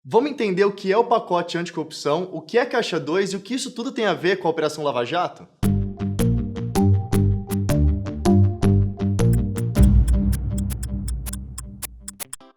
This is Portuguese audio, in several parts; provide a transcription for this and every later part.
Vamos entender o que é o pacote anticorrupção, o que é Caixa 2 e o que isso tudo tem a ver com a Operação Lava Jato?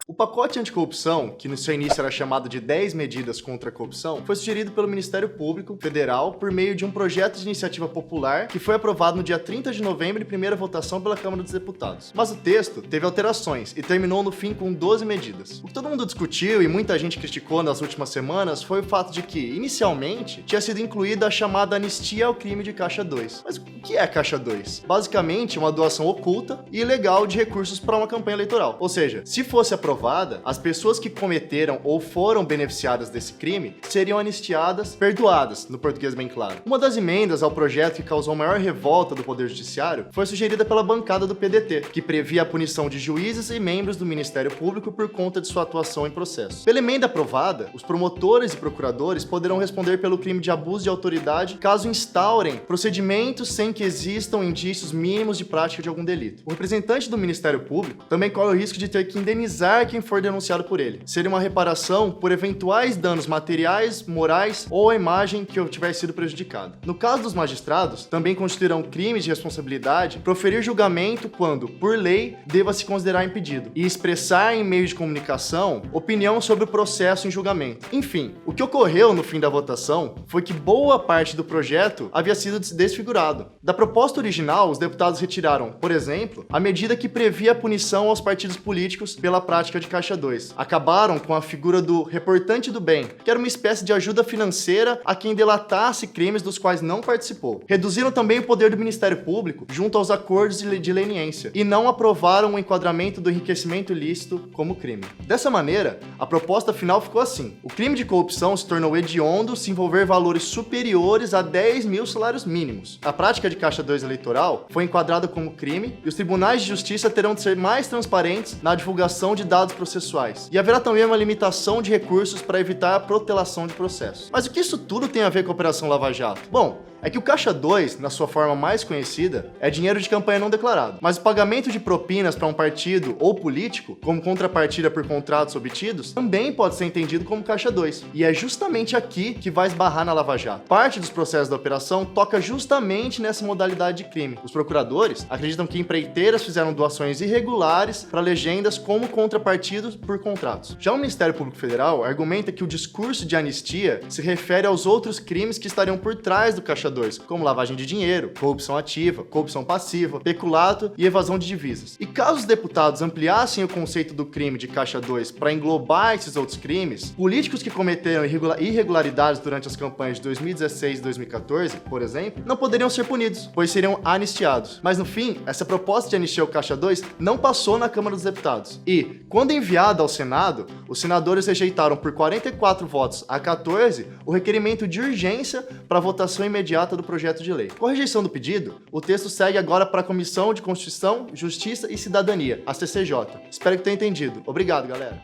O pacote anticorrupção, que no seu início era chamado de 10 medidas contra a corrupção, foi sugerido pelo Ministério Público Federal por meio de um projeto de iniciativa popular que foi aprovado no dia 30 de novembro em primeira votação pela Câmara dos Deputados. Mas o texto teve alterações e terminou no fim com 12 medidas. O que todo mundo discutiu e muita gente criticou nas últimas semanas foi o fato de que, inicialmente, tinha sido incluída a chamada anistia ao crime de Caixa 2. Mas o que é Caixa 2? Basicamente, uma doação oculta e ilegal de recursos para uma campanha eleitoral. Ou seja, se fosse aprovada, as pessoas que cometeram ou foram beneficiadas desse crime seriam anistiadas, perdoadas, no português bem claro. Uma das emendas ao projeto que causou maior revolta do Poder Judiciário foi sugerida pela bancada do PDT, que previa a punição de juízes e membros do Ministério Público por conta de sua atuação em processo. Pela emenda aprovada, os promotores e procuradores poderão responder pelo crime de abuso de autoridade caso instaurem procedimentos sem que existam indícios mínimos de prática de algum delito. O representante do Ministério Público também corre o risco de ter que indenizar quem for denunciado por ele. Seria uma reparação por eventuais danos materiais, morais ou a imagem que tiver sido prejudicada. No caso dos magistrados, também constituirão crimes de responsabilidade proferir julgamento quando, por lei, deva se considerar impedido e expressar em meios de comunicação opinião sobre o processo em julgamento. Enfim, o que ocorreu no fim da votação foi que boa parte do projeto havia sido desfigurado. Da proposta original, os deputados retiraram, por exemplo, a medida que previa a punição aos partidos políticos pela prática de Caixa 2. Acabaram com a figura do reportante do bem, que era uma espécie de ajuda financeira a quem delatasse crimes dos quais não participou. Reduziram também o poder do Ministério Público junto aos acordos de leniência e não aprovaram o enquadramento do enriquecimento ilícito como crime. Dessa maneira, a proposta final ficou assim: o crime de corrupção se tornou hediondo se envolver valores superiores a 10 mil salários mínimos. A prática de Caixa 2 eleitoral foi enquadrada como crime e os tribunais de justiça terão de ser mais transparentes na divulgação de dados processuais. E haverá também uma limitação de recursos para evitar a protelação de processos. Mas o que isso tudo tem a ver com a Operação Lava Jato? Bom, é que o Caixa 2, na sua forma mais conhecida, é dinheiro de campanha não declarado. Mas o pagamento de propinas para um partido ou político, como contrapartida por contratos obtidos, também pode ser entendido como Caixa 2. E é justamente aqui que vai esbarrar na Lava Jato. Parte dos processos da operação toca justamente nessa modalidade de crime. Os procuradores acreditam que empreiteiras fizeram doações irregulares para legendas como contrapartidos por contratos. Já o Ministério Público Federal argumenta que o discurso de anistia se refere aos outros crimes que estariam por trás do Caixa 2, como lavagem de dinheiro, corrupção ativa, corrupção passiva, peculato e evasão de divisas. E caso os deputados ampliassem o conceito do crime de Caixa 2 para englobar esses outros crimes, políticos que cometeram irregularidades durante as campanhas de 2016 e 2014, por exemplo, não poderiam ser punidos, pois seriam anistiados. Mas no fim, essa proposta de anistia ao Caixa 2 não passou na Câmara dos Deputados. E, quando enviada ao Senado, os senadores rejeitaram por 44 votos a 14 o requerimento de urgência para votação imediata do projeto de lei. Com a rejeição do pedido, o texto segue agora para a Comissão de Constituição, Justiça e Cidadania, a CCJ. Espero que tenha entendido. Obrigado, galera.